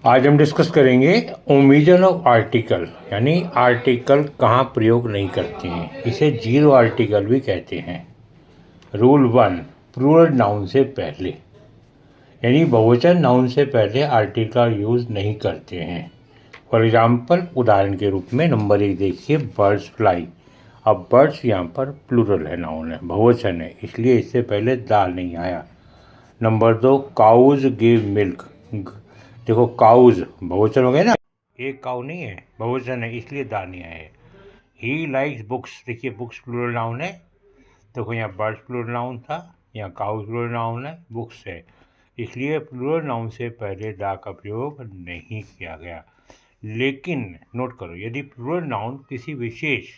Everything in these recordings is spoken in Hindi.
आज हम डिस्कस करेंगे ओमिजन ऑफ आर्टिकल, यानी आर्टिकल कहाँ प्रयोग नहीं करते हैं। इसे जीरो आर्टिकल भी कहते हैं। रूल 1, प्लूरल नाउन से पहले, यानी बहुवचन नाउन से पहले आर्टिकल यूज नहीं करते हैं। फॉर एग्जाम्पल, उदाहरण के रूप में नंबर 1 देखिए, बर्ड्स फ्लाई। अब बर्ड्स यहाँ पर प्लूरल है, नाउन है, बहुवचन है, इसलिए इससे पहले दाल नहीं आया। Number 2, cows give milk. देखो काउज बहुवचन हो गया ना, एक काउ नहीं है, बहुवचन है, इसलिए दा नहीं आया है। ही लाइक्स बुक्स, देखिए बुक्स प्लूरल नाउन है। देखो यहाँ बर्ड्स प्लूरल नाउन था, यहाँ काउज प्लूरल नाउन है, बुक्स है, इसलिए प्लूरल नाउन से पहले दा का प्रयोग नहीं किया गया। लेकिन नोट करो, यदि प्लूरल नाउन किसी विशेष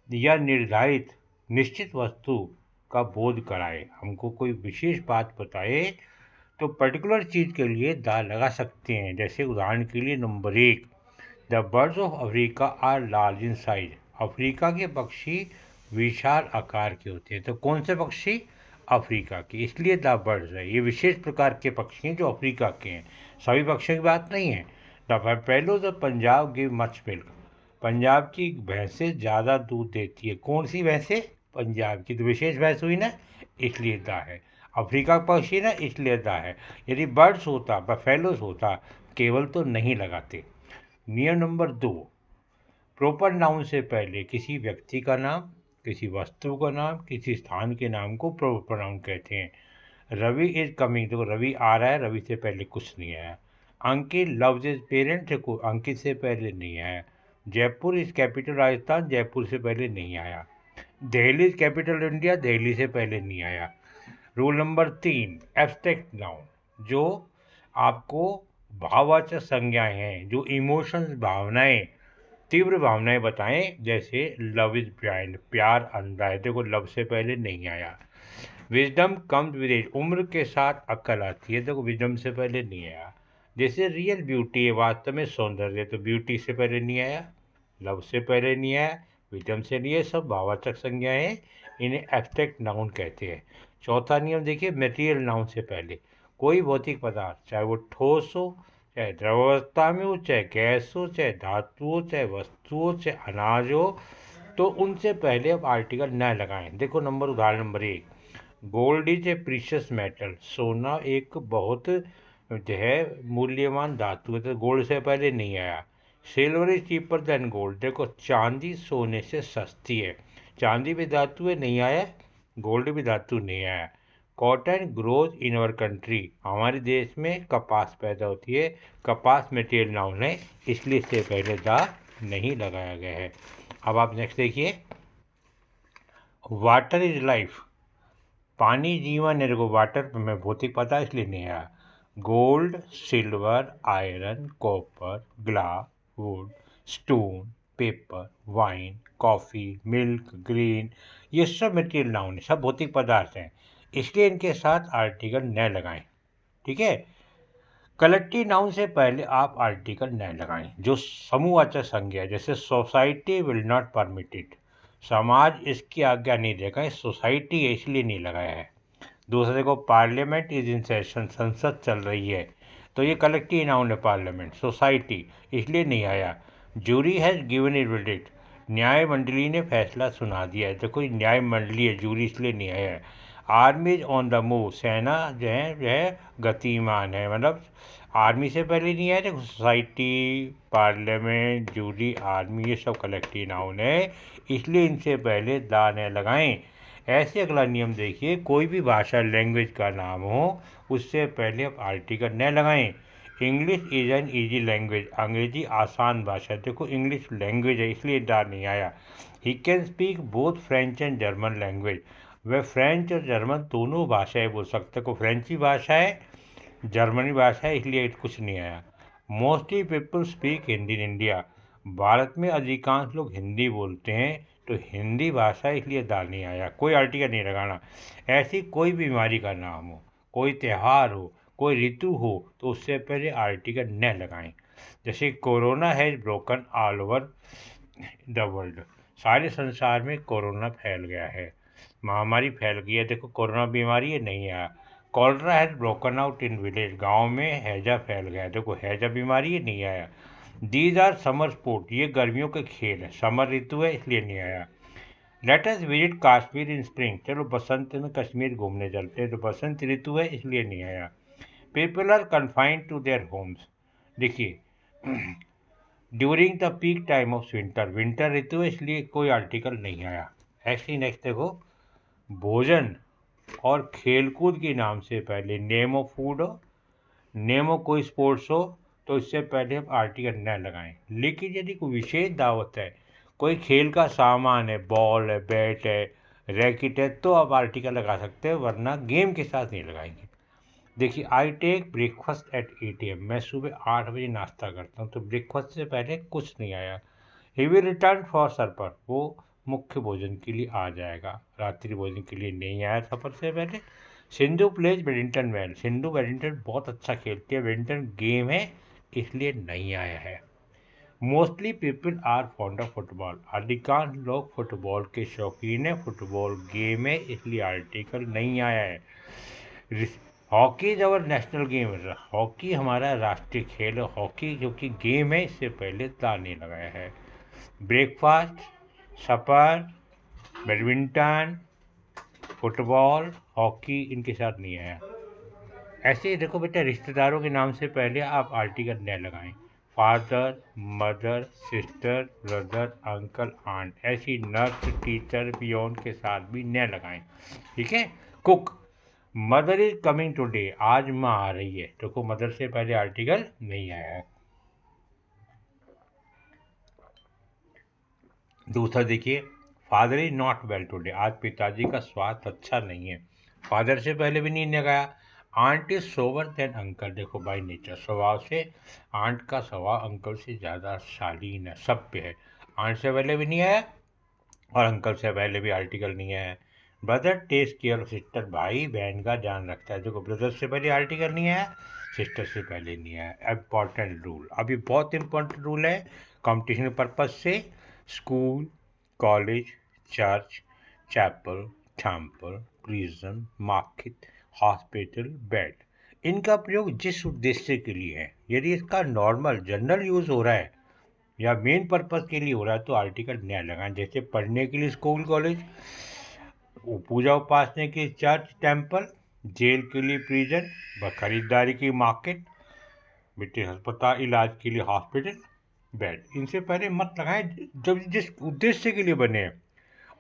या निर्धारित निश्चित वस्तु का बोध कराए, हमको कोई विशेष बात बताए, तो पर्टिकुलर चीज़ के लिए दा लगा सकते हैं। जैसे उदाहरण के लिए number 1, the birds of Africa are large in size. Africa के पक्षी विशाल आकार के होते हैं। तो कौन से पक्षी? अफ्रीका के, इसलिए द बर्ड्स है। ये विशेष प्रकार के पक्षी हैं जो अफ्रीका के हैं, सभी पक्षियों की बात नहीं है। The fellows of Punjab give much milk. Punjab की भैंसें ज़्यादा दूध देती है। कौन सी भैंसें? पंजाब की, तो विशेष भैंस हुई ना, इसलिए दा है। अफ्रीका का पक्षी ना, इसलिए दा है। यदि बर्ड्स होता, बफेलोज होता, केवल तो नहीं लगाते। नियम नंबर 2, प्रॉपर नाउन से पहले किसी व्यक्ति का नाम, किसी वस्तु का नाम, किसी स्थान के नाम को प्रॉपर नाउन कहते हैं। रवि इज कमिंग, देखो रवि आ रहा है, रवि से पहले कुछ नहीं आया। अंकित लव्स इज पेरेंट, देखो अंकित से पहले नहीं आया। जयपुर इज कैपिटल राजस्थान, जयपुर से पहले नहीं आया। Delhi is capital India, Delhi से पहले नहीं आया। रूल नंबर 3, एब्स्ट्रैक्ट नाउन, जो आपको भाववाचक संज्ञाएं हैं, जो इमोशंस भावनाएं, तीव्र भावनाएं बताएं। जैसे लव इज ब्लाइंड, प्यार अंधा है, देखो लव से पहले नहीं आया। विजडम कम्स विद एज, उम्र के साथ अक्ल आती है, देखो विजडम से पहले नहीं आया। जैसे रियल ब्यूटी है, वास्तव में सौंदर्य, तो ब्यूटी से पहले नहीं आया, लव से पहले नहीं आया, विजडम से नहीं है, सब भाववाचक संज्ञाएं हैं, इन्हें एब्स्ट्रैक्ट नाउन कहते हैं। चौथा नियम देखिए, मटेरियल नाउन से पहले कोई भौतिक पदार्थ, चाहे वो ठोस हो, चाहे द्रवावस्था में हो, चाहे गैस हो, चाहे धातु हो, चाहे वस्तु हो, चाहे अनाज हो, तो उनसे पहले अब आर्टिकल न लगाएं। देखो नंबर, उदाहरण number 1, gold is a precious metal, सोना एक बहुत जो है मूल्यवान धातु है, तो गोल्ड से पहले नहीं आया। Silver is cheaper than gold, देखो चांदी सोने से सस्ती है, चांदी भी धातु है, नहीं आया, गोल्ड भी धातु नहीं आया। Cotton grows in our country, हमारे देश में कपास पैदा होती है, कपास मटेरियल नाउन है, इसलिए इससे पहले दा नहीं लगाया गया है। अब आप नेक्स्ट देखिए, वाटर इज लाइफ, पानी जीवन है, देखो वाटर में भौतिक पता इसलिए नहीं आया। Gold, silver, iron, copper, glass, would, stone, paper, wine, coffee, milk, green, ये सब मटेरियल नाउन है, सब भौतिक पदार्थ हैं, इसलिए इनके साथ आर्टिकल न लगाएं। ठीक है। कलेक्टिव नाउन से पहले आप आर्टिकल न लगाएं। जो समूहवाचक संज्ञा है, जैसे society will not permit it, समाज इसकी आज्ञा नहीं देगा, इस सोसाइटी है इसलिए नहीं लगाया है। दूसरे को, पार्लियामेंट इज इन सेशन, संसद चल रही है, तो ये कलेक्टिव नाउन है, पार्लियामेंट, सोसाइटी, इसलिए नहीं आया। Jury has given it verdict, न्याय मंडली ने फैसला सुना दिया है, तो कोई न्याय मंडली है, जूरी इसलिए नहीं आया है। Army is on the move, सेना जो है गतिमान है, मतलब आर्मी से पहले नहीं आया, देखो सोसाइटी, पार्लियामेंट, जूरी, आर्मी, ये सब कलेक्टिव नाउन है, इसलिए इनसे पहले दा न लगाएं। ऐसे अगला नियम देखिए, कोई भी भाषा लैंग्वेज का नाम हो, उससे पहले आप आर्टिकल न लगाएं। English is an easy language, अंग्रेजी आसान भाषा, देखो इंग्लिश लैंग्वेज है, इसलिए दा नहीं आया। He can speak both French and German language, वह फ्रेंच और जर्मन दोनों भाषाएं बोल सकते, को फ्रेंची भाषा है, जर्मनी भाषा है, इसलिए कुछ नहीं आया। Mostly people speak Hindi in India, Bharat में अधिकांश लोग हिंदी बोलते हैं, तो हिंदी भाषा इसलिए दा नहीं आया, कोई आर्टिकल नहीं लगाना। ऐसी कोई बीमारी का नाम हो, कोई त्यौहार हो, कोई ऋतु हो, तो उससे पहले आर्टिकल न लगाएं। जैसे corona has broken all over the world, सारे संसार में कोरोना फैल गया है, महामारी फैल गई है, देखो कोरोना बीमारी है, नहीं आया। Cholera has broken out in village, गांव में हैजा फैल गया। देखो हैजा बीमारी है, नहीं आया। दीज आर समर स्पोर्ट, ये गर्मियों के खेल है, समर ऋतु है इसलिए नहीं आया। लेट अस विजिट कश्मीर इन स्प्रिंग, चलो बसंत में कश्मीर घूमने चलते हैं, तो बसंत ऋतु है इसलिए नहीं आया। People are confined to their homes, देखिए during the peak time of winter, winter ऋतु है इसलिए कोई आर्टिकल नहीं आया। ऐसे ही नेक्स्ट देखो, भोजन और खेलकूद के नाम से पहले नेम ऑफ फूड हो, नेम ऑफ कोई स्पोर्ट्स हो, तो इससे पहले हम आर्टिकल न लगाएं। लेकिन यदि कोई विशेष दावत है, कोई खेल का सामान है, बॉल है, बैट है, रैकेट है, तो आप आर्टिकल लगा सकते हैं, वरना गेम के साथ नहीं लगाएंगे। देखिए I take breakfast at 8 AM, मैं सुबह 8 बजे नाश्ता करता हूँ, तो ब्रेकफास्ट से पहले कुछ नहीं आया। ही विल रिटर्न फॉर सपर, वो मुख्य भोजन के लिए आ जाएगा, रात्रि भोजन के लिए नहीं आया सफर से पहले। Sindhu plays badminton well, Sindhu badminton बहुत अच्छा खेलती है, बैडमिंटन गेम है इसलिए नहीं आया है। Mostly people are fond of football, अधिकांश लोग फुटबॉल के शौकीन हैं, फुटबॉल गेम है इसलिए आर्टिकल नहीं आया है। Hockey is our national game, hockey हमारा राष्ट्रीय खेल है, हॉकी जो कि गेम है इससे पहले ता नहीं लगाया है। ब्रेकफास्ट, सपर, बैडमिंटन, फुटबॉल, हॉकी इनके साथ नहीं आया। ऐसे ही देखो बेटा, रिश्तेदारों के नाम से पहले आप आर्टिकल न लगाएं, father, mother, sister, brother, uncle, aunt, ऐसी नर्स, टीचर, पियोन के साथ भी न लगाएं, ठीक है। Cook, mother is coming today, आज माँ आ रही है, देखो मदर से पहले आर्टिकल नहीं आया है। दूसरा देखिए, father is not well today, आज पिताजी का स्वास्थ्य अच्छा नहीं है, फादर से पहले भी नहीं लगाया। Aunt is sober than uncle, देखो बाई नेचर स्वभाव से आंट का स्वभाव अंकल से ज़्यादा शालीन है, सब पे है, आंट से पहले भी नहीं आया और अंकल से पहले भी आर्टिकल नहीं आया। Brother takes care of sister, भाई बहन का ध्यान रखता है, देखो ब्रदर से पहले आर्टिकल नहीं आया, सिस्टर से पहले नहीं आया। इम्पॉर्टेंट रूल, अब ये बहुत इंपॉर्टेंट रूल है कॉम्पिटिशन पर्पज से, school, college, church, chapel, temple, prison, market, hospital, bed, इनका प्रयोग जिस उद्देश्य के लिए है, यदि इसका नॉर्मल जनरल यूज़ हो रहा है या मेन पर्पज़ के लिए हो रहा है तो आर्टिकल न लगाएं। जैसे पढ़ने के लिए स्कूल, कॉलेज, पूजा उपासना के लिए चर्च, टेम्पल, जेल के लिए प्रिजन, खरीदारी की मार्केट, बेटे अस्पताल, इलाज के लिए हॉस्पिटल, बेड, इनसे पहले मत लगाएं जब जिस उद्देश्य के लिए बने हैं।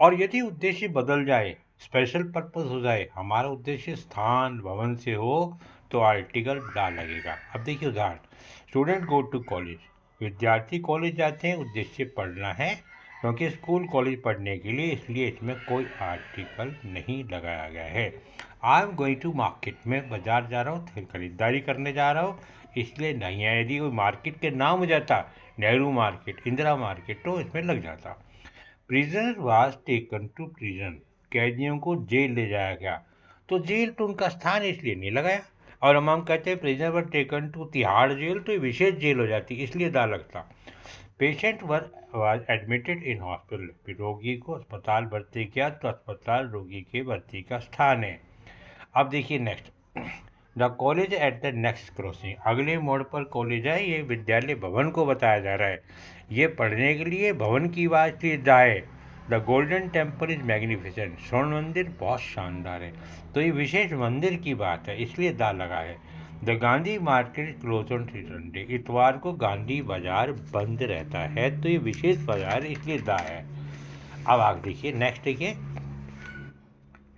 और यदि उद्देश्य बदल जाए, स्पेशल पर्पस हो जाए, हमारा उद्देश्य स्थान भवन से हो, तो आर्टिकल ला लगेगा। अब देखिए उदाहरण, स्टूडेंट गो टू कॉलेज, विद्यार्थी कॉलेज जाते हैं, उद्देश्य पढ़ना है, क्योंकि स्कूल कॉलेज पढ़ने के लिए, इसलिए इसमें कोई आर्टिकल नहीं लगाया गया है। I am going to market, मैं बाजार जा रहा हूँ, खरीदारी करने जा रहा हूँ, इसलिए नहीं है। यदि कोई मार्केट के नाम हो जाता, नेहरू मार्केट, इंदिरा मार्केट, तो इसमें लग जाता। Prisoner was taken to prison, कैदियों को जेल ले जाया गया, तो जेल तो उनका स्थान इसलिए नहीं लगाया। और हम कहते हैं prisoner were taken to Tihar jail, तो ये विशेष जेल हो जाती, इसलिए दा लगता। Patient was admitted in hospital, रोगी को अस्पताल भर्ती किया, तो अस्पताल रोगी के भर्ती का स्थान है। अब देखिए next, the college at the next crossing, अगले मोड़ पर कॉलेज है, ये विद्यालय भवन को बताया जा रहा है, ये पढ़ने के लिए भवन की बात की जाए। The golden temple is magnificent, स्वर्ण मंदिर बहुत शानदार है, तो ये विशेष मंदिर की बात है, इसलिए दा लगा है। The Gandhi market close on Sunday, इतवार को गांधी बाजार बंद रहता है, तो ये विशेष बाजार इसलिए दा है। अब आगे देखिए नेक्स्ट, देखिए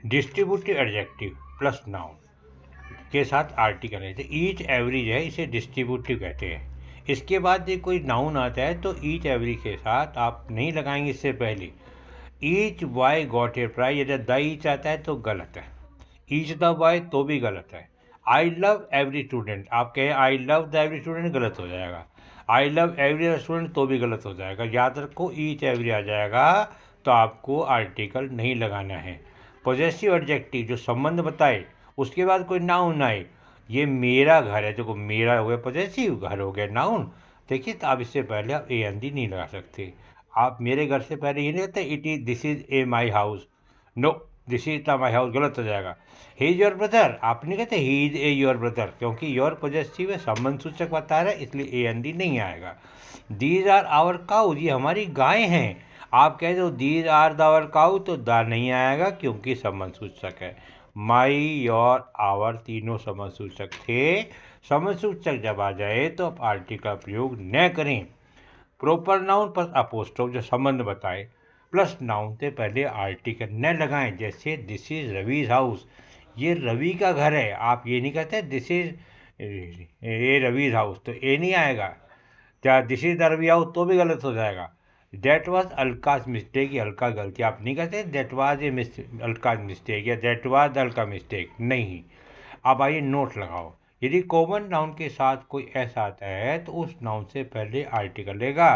डिस्ट्रीब्यूटिव एडजेक्टिव प्लस नाउन के साथ आर्टिकल है, ईच एवरी है, इसे डिस्ट्रीब्यूटिव कहते हैं। इसके बाद ये कोई नाउन आता है तो ईच एवरी के साथ आप नहीं लगाएंगे, इससे पहले each boy got a prize, यदि द ईच आता है तो गलत है, ईच द बॉय तो भी गलत है। आई लव एवरी स्टूडेंट, आप कहें I love the every student, गलत हो जाएगा। आई लव एवरी स्टूडेंट तो भी गलत हो जाएगा, याद रखो ईच एवरी आ जाएगा, तो आपको आर्टिकल नहीं लगाना है। पॉजेसिव एडजेक्टिव जो संबंध बताए, उसके बाद कोई नाउन आए, ये मेरा घर है, देखो मेरा हो गया पॉजेसिव, घर हो गया नाउन, देखिए तो आप इससे पहले आप ए एन डी नहीं लगा सकते। आप मेरे घर से पहले ये नहीं कहते it is this is a my house, no, this is the my house गलत हो जाएगा। ही इज योर ब्रदर, आप नहीं कहते he is a your brother, क्योंकि योर पॉजेसिव है, संबंध सूचक बता रहा है, इसलिए ए एन डी नहीं आएगा। दीज आर आवर काउज, ये हमारी गाय हैं। आप कह दो these are the our cow तो द नहीं आएगा क्योंकि संबंध सूचक है। माई योर आवर तीनों संबंध सूचक थे। संबंध सूचक जब आ जाए तो आप आर्टिकल का प्रयोग न करें। प्रॉपर नाउन पर अपोस्ट्रोफ जो संबंध बताए, प्लस नाउन से पहले आर्टिकल न लगाएं। जैसे दिस इज रवीज हाउस, ये रवि का घर है। आप ये नहीं कहते this is a Ravi's house, तो ए नहीं आएगा। क्या this is the Ravi house तो भी गलत हो जाएगा। दैट वाज अलकाज मिस्टेक, ये अलका गलती, आप नहीं कहते दैट वाज ए अलकाज मिस्टेक या दैट वाज अलका मिस्टेक, नहीं। अब आइए नोट लगाओ। यदि कॉमन नाउन के साथ कोई ऐसा आता है तो उस नाउन से पहले आर्टिकल लेगा।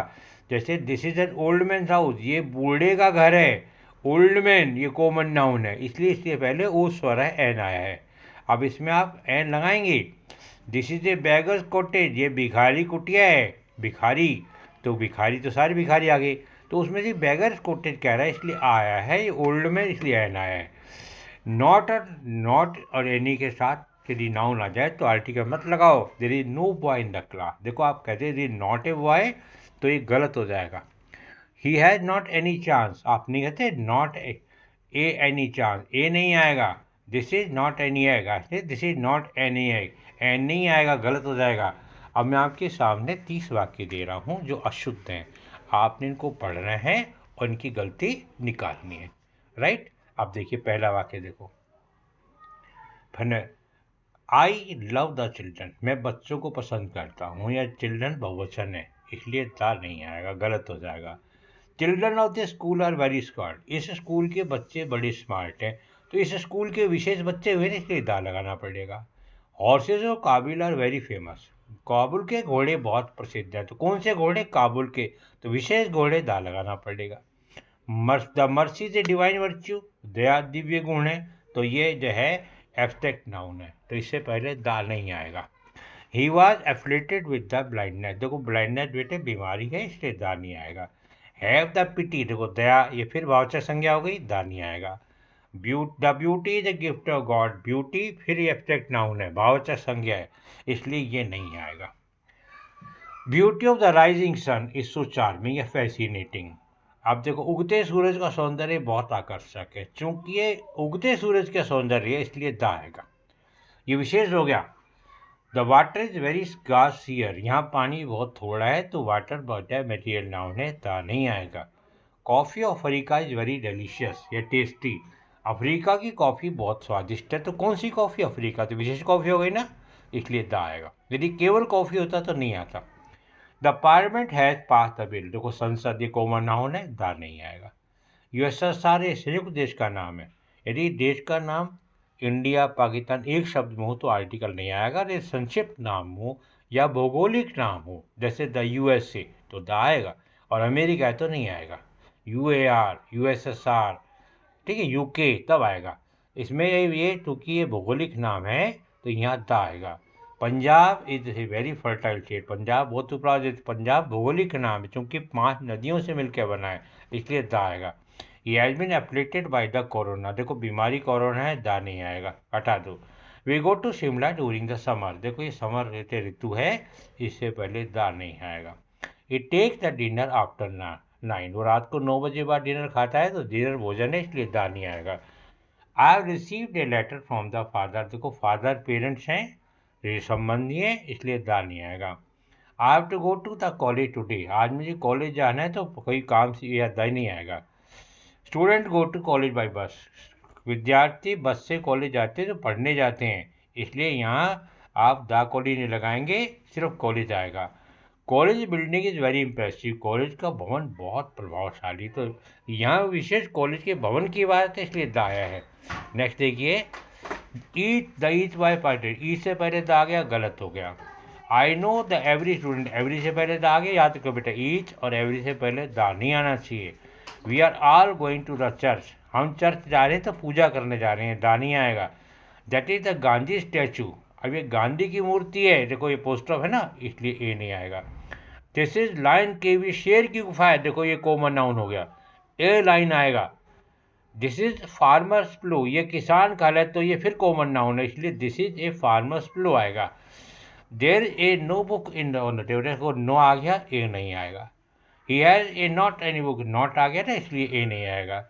जैसे this is an old man house, ये बूढ़े का घर है। ओल्ड मैन ये कॉमन नाउन है, इसलिए इसके पहले ओ स्वर है, एन आया है। अब इसमें आप एन लगाएंगे। This is A beggars cottage, ये भिखारी कुटिया है। भिखारी तो भिखारी तो सारे भिखारी आ गए, तो उसमें से बैगर्स कॉटेज कह रहा है इसलिए आया है, ये ओल्ड मैन इसलिए एन आया है। नॉट और एनी के साथ यदि नाउन आ जाए तो आर्टिकल मत लगाओ। There is no boy in the class, देखो आप कहते हैं there is not a boy तो ये गलत हो जाएगा। He has not any chance, आप नहीं कहते not a any chance, a नहीं आएगा। दिस इज नॉट एनी आएगा, this is not any egg, an नहीं आएगा, गलत हो जाएगा। अब मैं आपके सामने 30 वाक्य दे रहा हूँ जो अशुद्ध हैं, आपने इनको पढ़ना है और इनकी गलती निकालनी है, राइट। अब देखिए पहला वाक्य देखो, आई लव द चिल्ड्रन, मैं बच्चों को पसंद करता हूँ, या चिल्ड्रन बहुवचन है इसलिए द नहीं आएगा, गलत हो जाएगा। Children of the school are very smart, इस स्कूल के बच्चे बड़े स्मार्ट हैं, तो इस स्कूल के विशेष बच्चे हुए ना इसलिए द लगाना पड़ेगा। हॉर्सेज ऑफ काबिल आर वेरी फेमस, काबुल के घोड़े बहुत प्रसिद्ध हैं, तो कौन से घोड़े, काबुल के, तो विशेष घोड़े दा लगाना पड़ेगा। द मर्सी से डिवाइन वर्च्यू, दया दिव्य गुण है, तो ये जो है एब्स्ट्रैक्ट नाउन है, तो इससे पहले दा नहीं आएगा। He was affiliated with the blindness, देखो ब्लाइंडनेस बेटे बीमारी है इसलिए दा नहीं आएगा। हैव द पिटी, देखो दया ये फिर वाचक संज्ञा हो गई, दा नहीं आएगा। The beauty is a gift of God, beauty फिर एब्स्ट्रैक्ट नाउन है, भाववाचक संज्ञा है, इसलिए ये नहीं आएगा। Beauty of the rising sun is so charming या फैसिनेटिंग, अब देखो उगते सूरज का सौंदर्य बहुत आकर्षक है, चूंकि ये उगते सूरज का सौंदर्य है इसलिए द आएगा। ये विशेष हो गया। The water is very scarce here, यहाँ पानी बहुत थोड़ा है, तो वाटर बहुत है मटेरियल नाउन है, द नहीं आएगा। Coffee of Africa is very delicious या टेस्टी, अफ्रीका की कॉफ़ी बहुत स्वादिष्ट है, तो कौन सी कॉफ़ी, अफ्रीका, तो विशेष कॉफ़ी हो गई ना, इसलिए द आएगा। यदि केवल कॉफ़ी होता तो नहीं आता। The parliament has pass the bill, देखो संसद ये कॉमन नाउन है, द नहीं आएगा। यूएसएसआर ये संयुक्त देश का नाम है, यदि देश का नाम इंडिया पाकिस्तान एक शब्द में हो तो आर्टिकल नहीं आएगा। यदि संक्षिप्त नाम हो या भौगोलिक नाम हो जैसे द यूएसए तो द आएगा, और अमेरिका है तो नहीं आएगा। यूएआर, यूएसएसआर, ठीक है, यूके तब आएगा। इसमें ये चूँकि ये भौगोलिक नाम है तो यहाँ द आएगा। Punjab is a very fertile state, Punjab बहुत उपजाऊ, पंजाब भौगोलिक नाम है चूँकि 5 नदियों से मिलकर बना है इसलिए द आएगा। ये has been affiliated by the corona, देखो बीमारी कोरोना है, द नहीं आएगा, हटा दो। We go to Shimla during the summer, देखो ये समर ऋतु है, इससे पहले द नहीं आएगा। It takes the dinner after 9, वो रात को 9 बजे बाद डिनर खाता है तो डिनर भोजन है इसलिए द नहीं आएगा। I have received a letter from the father, देखो फादर पेरेंट्स हैं, ये संबंधी है इसलिए द नहीं आएगा। I have to go to the college today, आज मुझे कॉलेज जाना है तो कोई काम से यह द नहीं आएगा। Student go to college by bus, विद्यार्थी बस से कॉलेज जाते हैं तो पढ़ने जाते हैं, इसलिए यहाँ आप द कॉलेज नहीं लगाएंगे, सिर्फ कॉलेज आएगा। College building is very impressive, college का भवन बहुत प्रभावशाली, तो यहाँ विशेष कॉलेज के भवन की बात है इसलिए द आया है। नेक्स्ट देखिए, each the each boy parted, each से पहले द आ गया, गलत हो गया। I know the every student, every से पहले द आ गया, याद रखो बेटा ईच और एवरी से पहले द नहीं आना चाहिए। We are all going to the church, हम चर्च जा रहे हैं तो पूजा करने जा रहे हैं, द नहीं आएगा। That is the Gandhi statue, अब ये गांधी की मूर्ति है, देखो ये पोस्टर है ना इसलिए ए नहीं आएगा। दिस इज लाइन केवी, शेर की गुफा है, देखो ये कॉमन नाउन हो गया, ए लाइन आएगा। दिस इज फार्मर्स प्लो, ये किसान काल है तो ये फिर कॉमन नाउन है, इसलिए this is a farmer's plough आएगा। There a no book in the table को नो आ गया, ए नहीं आएगा। He has a not any book, not आ गया ना, इसलिए ए नहीं आएगा।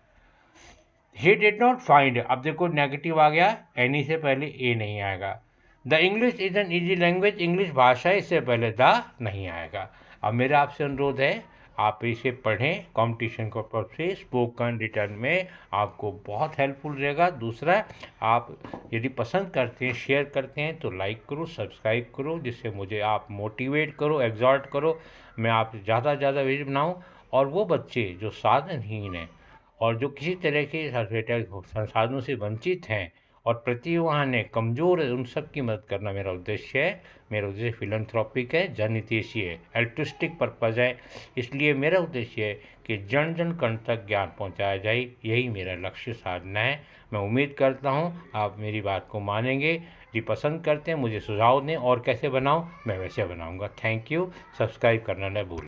ही डिड नॉट फाइंड, अब देखो नेगेटिव आ गया, एनी से पहले ए नहीं आएगा। The English is an easy language, English भाषा है, इससे पहले द नहीं आएगा। अब मेरा आपसे अनुरोध है, आप इसे पढ़ें कंपटीशन के पर्पज से, स्पोकन रिटर्न में आपको बहुत हेल्पफुल रहेगा। दूसरा, आप यदि पसंद करते हैं, शेयर करते हैं तो लाइक करो, सब्सक्राइब करो, जिससे मुझे आप मोटिवेट करो, एग्जॉर्ट करो, मैं आप ज़्यादा से ज़्यादा वीडियो बनाऊँ। और वो बच्चे जो साधनहीन हैं और जो किसी तरह के संसाधनों से वंचित हैं और प्रतिभावान है, कमज़ोर है, उन सब की मदद करना मेरा उद्देश्य है। मेरा उद्देश्य फिलैंथ्रोपिक है, जनहितैषी है, एल्ट्रिस्टिक पर्पज़ है। इसलिए मेरा उद्देश्य है कि जन जन कण तक ज्ञान पहुंचाया जाए, यही मेरा लक्ष्य साधना है। मैं उम्मीद करता हूं आप मेरी बात को मानेंगे। यदि पसंद करते हैं मुझे सुझाव दें और कैसे बनाऊं, मैं वैसे बनाऊंगा। थैंक यू, सब्सक्राइब करना न भूलें।